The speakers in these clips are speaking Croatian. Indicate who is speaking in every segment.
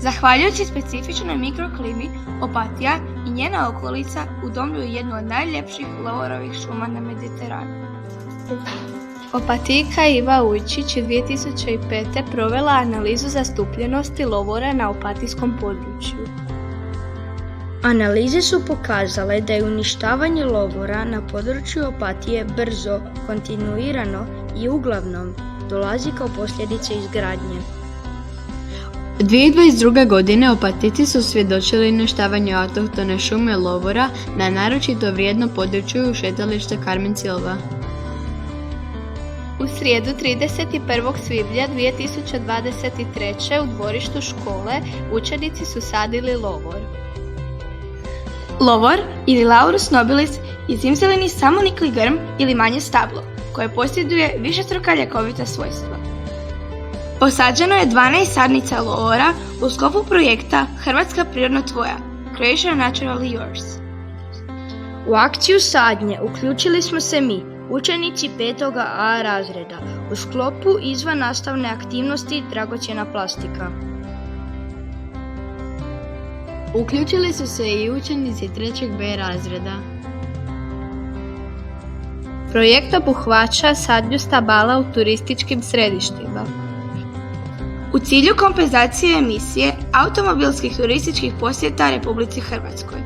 Speaker 1: Zahvaljujući specifičnoj mikroklimi, Opatija i njena okolica udomljuju jednu od najljepših lovorovih šuma na Mediteranu.
Speaker 2: Opatijka Iva Ujčić je 2005. provela analizu zastupljenosti lovora na opatijskom području. Analize su pokazale da je uništavanje lovora na području Opatije brzo, kontinuirano i uglavnom dolazi kao posljedica izgradnje.
Speaker 3: 2022. godine Opatijci su svjedočili uništavanju autohtone šume lovora na naročito vrijedno području šetališta Karmen Silva.
Speaker 2: U srijedu 31. svibnja 2023. u dvorištu škole učenici su sadili lovor.
Speaker 1: Lovor ili Laurus nobilis je zimzeleni samonikli grm ili manje stablo, koje posjeduje višestruka ljekovita svojstva. Posađeno je 12 sadnica lovora u sklopu projekta Hrvatska prirodno tvoja, Croatia Naturally Yours.
Speaker 2: U akciju sadnje uključili smo se mi, učenici 5. A razreda, u sklopu izvan nastavne aktivnosti Dragocjena plastika.
Speaker 3: Uključili su se i učenici 3. B razreda.
Speaker 2: Projekt obuhvaća sadnju stabala u turističkim središtima.
Speaker 1: U cilju kompenzacije emisije automobilskih turističkih posjeta Republici Hrvatskoj.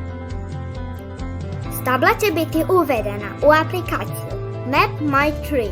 Speaker 4: Stabla će biti uvedena u aplikaciju Map My Tree.